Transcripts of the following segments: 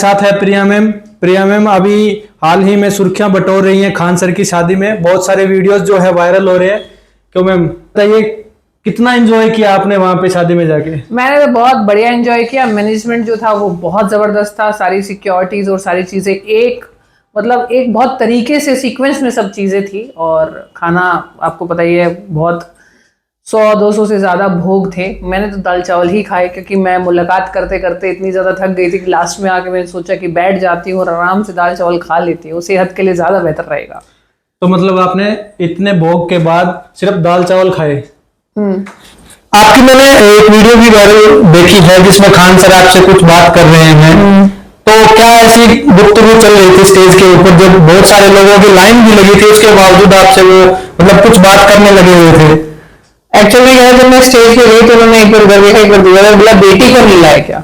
साथ है प्रिया मैम। प्रिया मैम अभी हाल ही में सुर्खियां बटोर रही हैं खान सर की शादी में, बहुत सारे वीडियोस जो है वायरल हो रहे हैं। क्यों मैम बताइए, कितना एंजॉय किया आपने वहां पे शादी में जाके? मैंने तो बहुत बढ़िया एंजॉय किया। मैनेजमेंट जो था वो बहुत जबरदस्त था, सारी सिक्योरिटीज और सारी चीजें एक एक बहुत तरीके से सीक्वेंस में सब चीजें थी। और खाना आपको पता ही है, बहुत 100-200 से ज्यादा भोग थे। मैंने तो दाल चावल ही खाए क्योंकि मैं मुलाकात करते करते इतनी ज्यादा थक गई थी कि लास्ट में आके मैंने सोचा कि बैठ जाती हूँ और आराम से दाल चावल खा लेती हूँ, सेहत के लिए ज्यादा बेहतर रहेगा। तो मतलब आपने इतने भोग के बाद सिर्फ दाल चावल खाए? आपकी मैंने एक वीडियो भी वायरल देखी है जिसमें खान सर आपसे कुछ बात कर रहे हैं, तो क्या ऐसी गुफ्तगू चल रही थी स्टेज के ऊपर जब बहुत सारे लोगों की लाइन भी लगी थी, उसके बावजूद आपसे वो मतलब कुछ बात करने लगे हुए थे? एक्चुअली क्या है, जब मैं स्टेज पे गई तो उन्होंने एक बार उधर देखा, एक बार दूसरा बोला बेटी को मिला है क्या,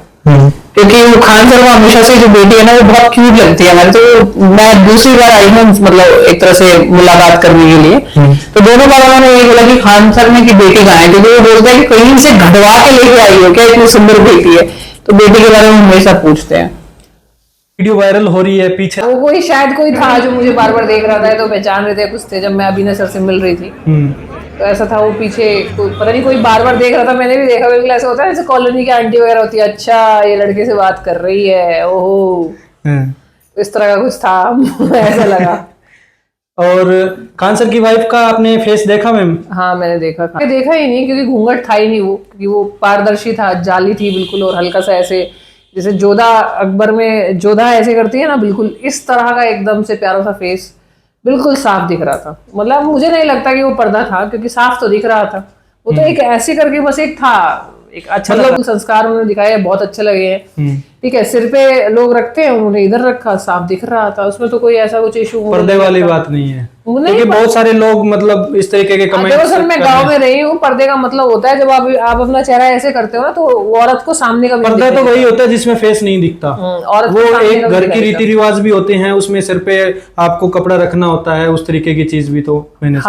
क्योंकि वो खान सर को हमेशा से जो बेटी है ना वो बहुत क्यूट लगती है हमारे। तो मैं दूसरी बार आई हूँ मतलब एक तरह से मुलाकात करने के लिए, तो दोनों बार उन्होंने ये बोला कि खान सर ने की बेटी कहाँ है, क्योंकि वो बोलते हैं कि कहीं से घटवा के लेके आई हो क्या, इतनी सुंदर बेटी है। तो बेटी के बारे में हमेशा पूछते हैं। वीडियो वायरल हो रही है पीछे, वो कोई शायद कोई था जो मुझे बार बार देख रहा था, तो पहचान रहे थे कुछ थे जब मैं अभिनय सर से मिल रही थी। तो ऐसा था, वो पीछे पता नहीं कोई बार बार देख रहा था, मैंने भी देखा। बिल्कुल ऐसा होता है जैसे कॉलोनी की आंटी वगैरह होती है, अच्छा ये लड़के से बात कर रही है, ओहो इस तरह का कुछ था। ऐसा लगा। और खान सर की वाइफ का आपने फेस देखा मैम? हाँ मैंने देखा ही नहीं, क्योंकि घूंघट था ही नहीं वो, क्योंकि वो पारदर्शी था, जाली थी बिल्कुल, और हल्का सा ऐसे जैसे जोधा अकबर में जोधा ऐसे करती है ना, बिल्कुल इस तरह का एकदम से प्यारा सा फेस, बिल्कुल साफ दिख रहा था। मतलब मुझे नहीं लगता कि वो पर्दा था, क्योंकि साफ तो दिख रहा था। वो तो एक ऐसे करके बस एक था, एक अच्छा मतलब संस्कार उन्होंने दिखाया, बहुत अच्छे लगे हैं। ठीक है, सिर पे लोग रखते हैं, उन्होंने इधर रखा, साफ दिख रहा था, उसमें तो कोई ऐसा कुछ इशू पर्दे वाली बात नहीं है, क्योंकि बहुत सारे लोग मतलब इस तरीके के कमेंट्स। देखो सर, मैं गांव में रही हूँ, पर्दे का मतलब होता है जब आप अपना चेहरा ऐसे करते हो ना, तो वो औरत को सामने का पर्दा तो वही होता है जिसमें फेस नहीं दिखता। और वो एक घर की रीति रिवाज भी होते हैं, उसमें सिर पे आपको कपड़ा रखना होता है, उस तरीके की चीज भी तो मैंने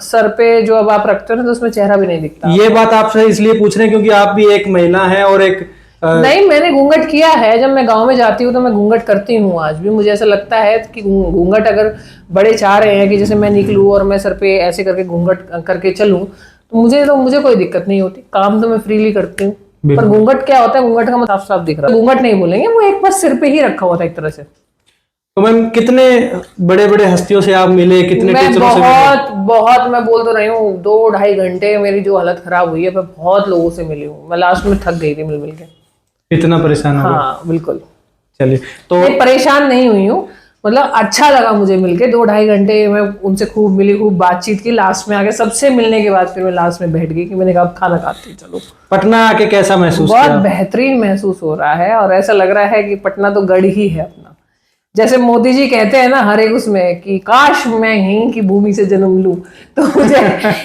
सर पे जो अब आप रखते हो ना, तो उसमें चेहरा भी नहीं दिखता। ये बात आपसे इसलिए पूछ रहे हैं क्योंकि आप भी एक महिला है और एक नहीं, मैंने घूंघट किया है। जब मैं गांव में जाती हूँ तो मैं घूंघट करती हूँ। आज भी मुझे ऐसा लगता है कि घूंघट अगर बड़े चाह रहे हैं कि जैसे मैं निकलूं और मैं सर पे ऐसे करके घूंघट करके चलूं, तो मुझे कोई दिक्कत नहीं होती। काम तो मैं फ्रीली करती हूँ। पर घूंघट क्या होता है, घूंघट का मतलब साफ साफ दिख रहा है, घूंघट नहीं बोलेंगे, वो एक बस सिर पे ही रखा हुआ था एक तरह से। तो मैम कितने बड़े बड़े हस्तियों से आप मिले, कितने टीचरों से मिले? बहुत मैं बोल तो रही हूँ, 2-2.5 घंटे मेरी जो हालत खराब हुई है, मैं बहुत लोगों से मिली हूँ। मैं लास्ट में थक गई थी मिल मिल के, इतना परेशान हो गए? हाँ बिल्कुल। चलिए, तो परेशान नहीं हुई हूँ, मतलब अच्छा लगा मुझे मिलके। 2-2.5 घंटे मैं उनसे खूब मिली, खूब बातचीत की। लास्ट में आके सबसे मिलने के बाद फिर मैं लास्ट में बैठ गई कि मैंने कहा अब खाना खाती चलो। पटना आके कैसा महसूस किया? बहुत बेहतरीन महसूस हो रहा है, और ऐसा लग रहा है कि पटना तो गढ़ ही है अपना। जैसे मोदी जी कहते हैं ना हर एक उसमें कि काश मैं यहीं की भूमि से जन्म लूं, तो मुझे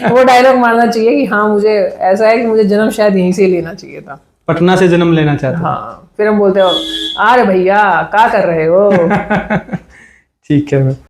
वो डायलॉग मारना चाहिए कि हाँ, मुझे ऐसा है कि मुझे जन्म शायद यहीं से लेना चाहिए था, पटना से जन्म लेना चाहते हैं। हाँ, फिर हम बोलते हो अरे भैया क्या कर रहे हो। ठीक है।